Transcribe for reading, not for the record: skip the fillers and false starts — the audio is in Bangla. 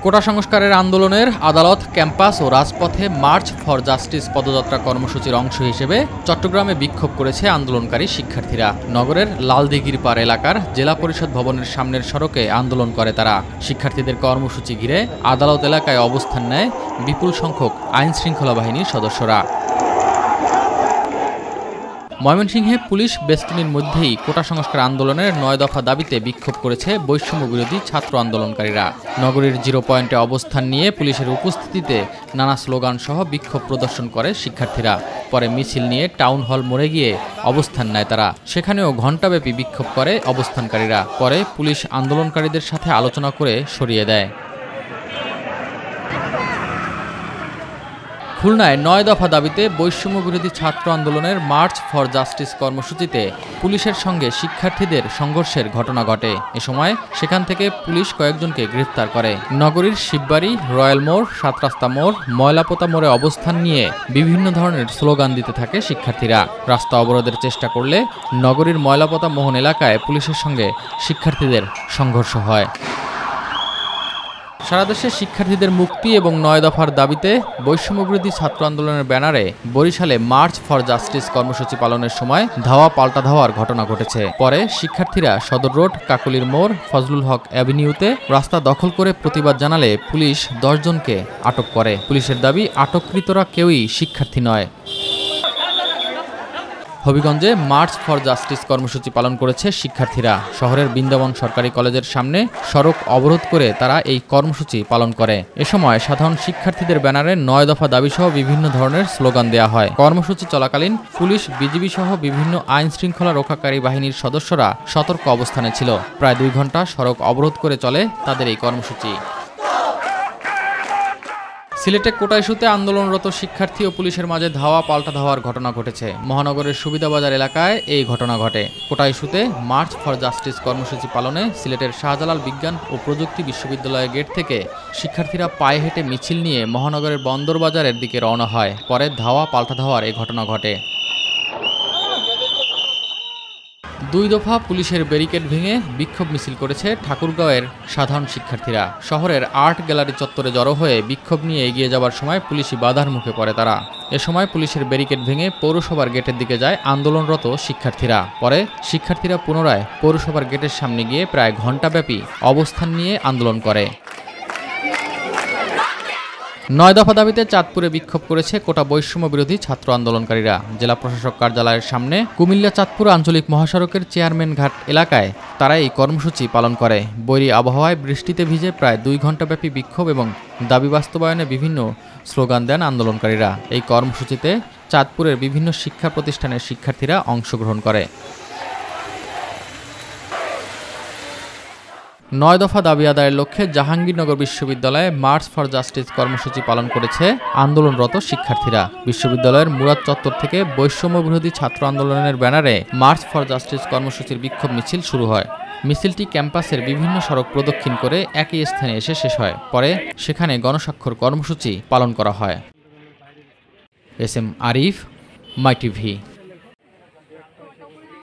কোটা সংস্কারের আন্দোলনের আদালত, ক্যাম্পাস ও রাজপথে মার্চ ফর জাস্টিস পদযাত্রা কর্মসূচির অংশ হিসেবে চট্টগ্রামে বিক্ষোভ করেছে আন্দোলনকারী শিক্ষার্থীরা। নগরের লালদিঘির পাড় এলাকার জেলা পরিষদ ভবনের সামনের সড়কে আন্দোলন করে তারা। শিক্ষার্থীদের কর্মসূচি ঘিরে আদালত এলাকায় অবস্থান নেয় বিপুল সংখ্যক আইনশৃঙ্খলা বাহিনীর সদস্যরা। ময়মনসিংহে পুলিশ বেষ্টনীর মধ্যেই কোটা সংস্কার আন্দোলনের ৯ দফা দাবিতে বিক্ষোভ করেছে বৈষম্য বিরোধী ছাত্র আন্দোলনকারীরা। নগরীর 0 পয়েন্টে অবস্থান নিয়ে পুলিশের উপস্থিতিতে নানা স্লোগান সহ বিক্ষোভ প্রদর্শন করে শিক্ষার্থীরা। পরে মিছিল নিয়ে টাউন হল মোড়ে গিয়ে অবস্থান নেয় তারা। সেখানেও ঘণ্টাব্যাপী বিক্ষোভ করে অবস্থানকারীরা। পরে পুলিশ আন্দোলনকারীদের সাথে আলোচনা করে সরিয়ে দেয়। খুলনায় ৯ দফা দাবিতে বৈষম্য বিরোধী ছাত্র আন্দোলনের মার্চ ফর জাস্টিস কর্মসূচিতে পুলিশের সঙ্গে শিক্ষার্থীদের সংঘর্ষের ঘটনা ঘটে। এ সময় সেখান থেকে পুলিশ কয়েকজনকে গ্রেফতার করে। নগরীর শিববাড়ি, রয়্যাল মোড়, ৭ রাস্তা মোড়, ময়লাপোতা মোড়ে অবস্থান নিয়ে বিভিন্ন ধরনের স্লোগান দিতে থাকে শিক্ষার্থীরা। রাস্তা অবরোধের চেষ্টা করলে নগরীর ময়লাপোতা মোহন এলাকায় পুলিশের সঙ্গে শিক্ষার্থীদের সংঘর্ষ হয়। সারা দেশে শিক্ষার্থীদের মুক্তি এবং ৯ দফার দাবিতে বৈষম্যবিরোধী ছাত্র আন্দোলনের ব্যানারে বরিশালে মার্চ ফর জাস্টিস কর্মসূচি পালনের সময় ধাওয়া পাল্টা ধাওয়ার ঘটনা ঘটেছে। পরে শিক্ষার্থীরা সদর রোড, কাকলির মোড়, ফজলুল হক অ্যাভিনিউতে রাস্তা দখল করে প্রতিবাদ জানালে পুলিশ ১০ জনকে আটক করে। পুলিশের দাবি, আটককৃতরা কেউই শিক্ষার্থী নয়। হবিগঞ্জে মার্চ ফর জাস্টিস কর্মসূচি পালন করেছে শিক্ষার্থীরা। শহরের বৃন্দাবন সরকারি কলেজের সামনে সড়ক অবরোধ করে তারা এই কর্মসূচি পালন করে। এ সময় সাধারণ শিক্ষার্থীদের ব্যানারে ৯ দফা দাবিসহ বিভিন্ন ধরনের স্লোগান দেওয়া হয়। কর্মসূচি চলাকালীন পুলিশ, বিজিবি সহ বিভিন্ন আইন শৃঙ্খলা রক্ষাকারী বাহিনীর সদস্যরা সতর্ক অবস্থানে ছিল। প্রায় ২ ঘণ্টা সড়ক অবরোধ করে চলে তাদের এই কর্মসূচি। সিলেটে কোটা ইস্যুতে আন্দোলনরত শিক্ষার্থী ও পুলিশের মাঝে ধাওয়া পাল্টা ধাওয়ার ঘটনা ঘটেছে। মহানগরের সুবিধাবাজার এলাকায় এই ঘটনা ঘটে। কোটা ইস্যুতে মার্চ ফর জাস্টিস কর্মসূচি পালনে সিলেটের শাহজালাল বিজ্ঞান ও প্রযুক্তি বিশ্ববিদ্যালয়ের গেট থেকে শিক্ষার্থীরা পায়ে হেঁটে মিছিল নিয়ে মহানগরের বন্দরবাজারের দিকে রওনা হয়। পরে ধাওয়া পাল্টা ধাওয়ার এই ঘটনা ঘটে। ২ দফা পুলিশের ব্যারিকেড ভেঙে বিক্ষোভ মিছিল করেছে ঠাকুরগাঁওয়ের সাধারণ শিক্ষার্থীরা। শহরের আর্ট গ্যালারি চত্বরে জড়ো হয়ে বিক্ষোভ নিয়ে এগিয়ে যাবার সময় পুলিশি বাধার মুখে পড়ে তারা। এ সময় পুলিশের ব্যারিকেড ভেঙে পৌরসভার গেটের দিকে যায় আন্দোলনরত শিক্ষার্থীরা। পরে শিক্ষার্থীরা পুনরায় পৌরসভার গেটের সামনে গিয়ে প্রায় ঘণ্টাব্যাপী অবস্থান নিয়ে আন্দোলন করে। ৯ দফা দাবিতে চাঁদপুরে বিক্ষোভ করেছে কোটা বৈষম্য বিরোধী ছাত্র আন্দোলনকারীরা। জেলা প্রশাসক কার্যালয়ের সামনে, কুমিল্লা চাঁদপুর আঞ্চলিক মহাসড়কের চেয়ারম্যান ঘাট এলাকায় তারা এই কর্মসূচি পালন করে। বৈরী আবহাওয়ায় বৃষ্টিতে ভিজে প্রায় ২ ঘণ্টাব্যাপী বিক্ষোভ এবং দাবি বাস্তবায়নে বিভিন্ন স্লোগান দেন আন্দোলনকারীরা। এই কর্মসূচিতে চাঁদপুরের বিভিন্ন শিক্ষা প্রতিষ্ঠানের শিক্ষার্থীরা অংশগ্রহণ করে। ৯ দফা দাবি আদায়ের লক্ষ্যে জাহাঙ্গীরনগর বিশ্ববিদ্যালয়ে মার্চ ফর জাস্টিস কর্মসূচি পালন করেছে আন্দোলনরত শিক্ষার্থীরা। বিশ্ববিদ্যালয়ের মুরাদ চত্বর থেকে বৈষম্য বিরোধী ছাত্র আন্দোলনের ব্যানারে মার্চ ফর জাস্টিস কর্মসূচির বিক্ষোভ মিছিল শুরু হয়। মিছিলটি ক্যাম্পাসের বিভিন্ন সড়ক প্রদক্ষিণ করে একই স্থানে এসে শেষ হয়। পরে সেখানে গণস্বাক্ষর কর্মসূচি পালন করা হয়। এস এম আরিফ, মাই টিভি।